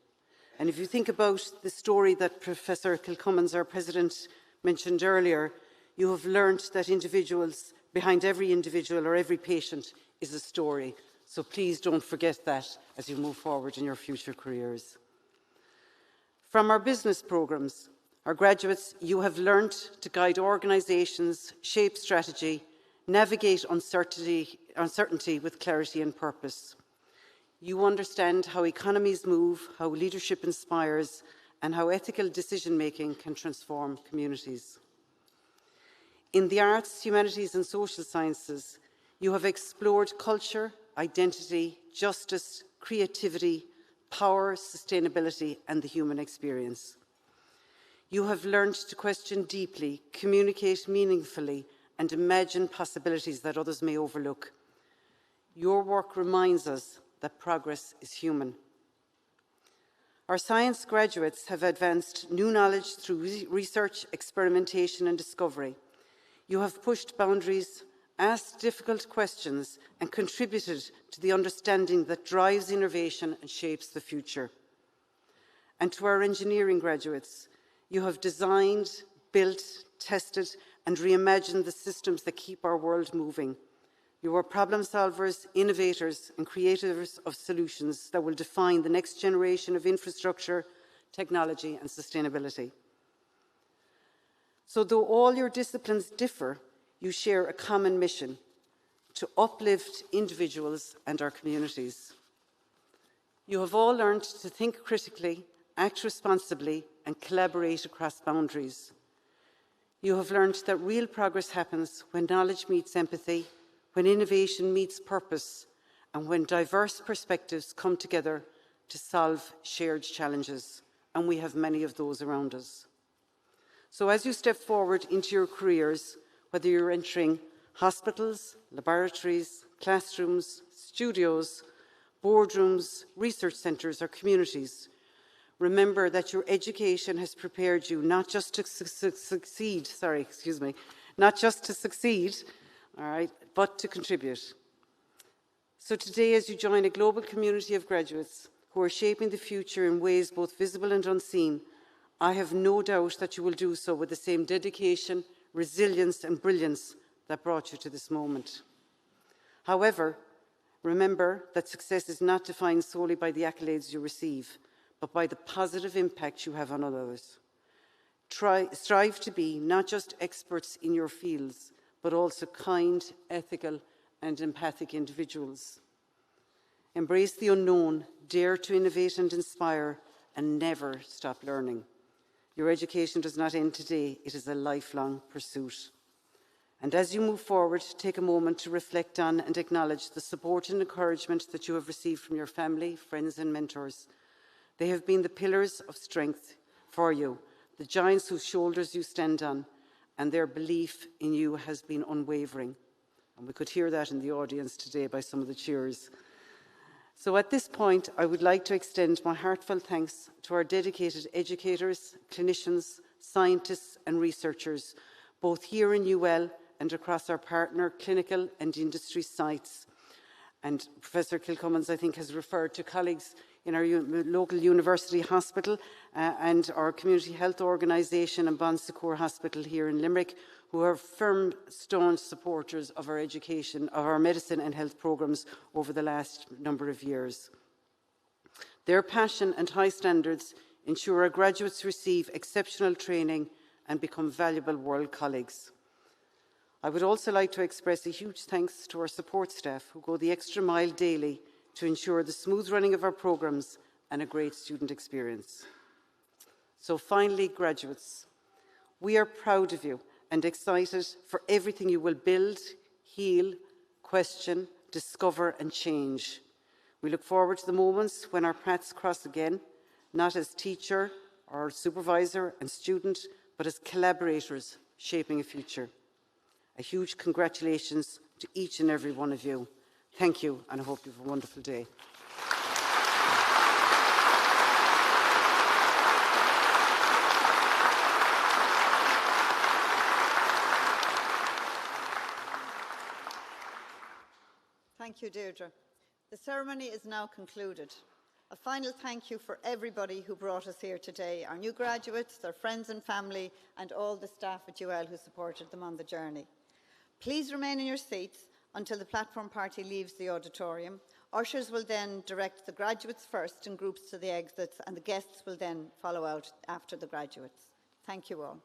And if you think about the story that Professor Kilcummins, our President, mentioned earlier, you have learned that behind every individual or every patient is a story. So please don't forget that as you move forward in your future careers. From our business programmes, our graduates, you have learnt to guide organisations, shape strategy, navigate uncertainty with clarity and purpose. You understand how economies move, how leadership inspires, and how ethical decision-making can transform communities. In the arts, humanities and social sciences, you have explored culture, identity, justice, creativity, power, sustainability and the human experience. You have learned to question deeply, communicate meaningfully and imagine possibilities that others may overlook. Your work reminds us that progress is human. Our science graduates have advanced new knowledge through research, experimentation and discovery. You have pushed boundaries, asked difficult questions and contributed to the understanding that drives innovation and shapes the future. And to our engineering graduates, you have designed, built, tested and reimagine the systems that keep our world moving. You are problem solvers, innovators, and creators of solutions that will define the next generation of infrastructure, technology, and sustainability. So though all your disciplines differ, you share a common mission: to uplift individuals and our communities. You have all learned to think critically, act responsibly, and collaborate across boundaries. You have learned that real progress happens when knowledge meets empathy, when innovation meets purpose, and when diverse perspectives come together to solve shared challenges, and we have many of those around us. So as you step forward into your careers, whether you're entering hospitals, laboratories, classrooms, studios, boardrooms, research centres, or communities, remember that your education has prepared you not just to succeed, all right, but to contribute. So today, as you join a global community of graduates who are shaping the future in ways both visible and unseen, I have no doubt that you will do so with the same dedication, resilience, and brilliance that brought you to this moment. However, remember that success is not defined solely by the accolades you receive, but by the positive impact you have on others. Strive to be not just experts in your fields, but also kind, ethical, and empathic individuals. Embrace the unknown, dare to innovate and inspire, and never stop learning. Your education does not end today, it is a lifelong pursuit. And as you move forward, take a moment to reflect on and acknowledge the support and encouragement that you have received from your family, friends, and mentors. They have been the pillars of strength for you, the giants whose shoulders you stand on, and their belief in you has been unwavering. And we could hear that in the audience today by some of the cheers. So at this point, I would like to extend my heartfelt thanks to our dedicated educators, clinicians, scientists, and researchers, both here in UL and across our partner clinical and industry sites. And Professor Kilcummins, I think, has referred to colleagues in our local university hospital and our community health organisation and Bon Secours Hospital here in Limerick, who are firm, staunch supporters of our education, of our medicine and health programmes over the last number of years. Their passion and high standards ensure our graduates receive exceptional training and become valuable world colleagues. I would also like to express a huge thanks to our support staff who go the extra mile daily to ensure the smooth running of our programmes and a great student experience. So finally, graduates, we are proud of you and excited for everything you will build, heal, question, discover and change. We look forward to the moments when our paths cross again, not as teacher or supervisor and student, but as collaborators shaping a future. A huge congratulations to each and every one of you. Thank you, and I hope you have a wonderful day. Thank you, Deirdre. The ceremony is now concluded. A final thank you for everybody who brought us here today, our new graduates, their friends and family, and all the staff at UL who supported them on the journey. Please remain in your seats until the platform party leaves the auditorium. Ushers will then direct the graduates first in groups to the exits, and the guests will then follow out after the graduates. Thank you all.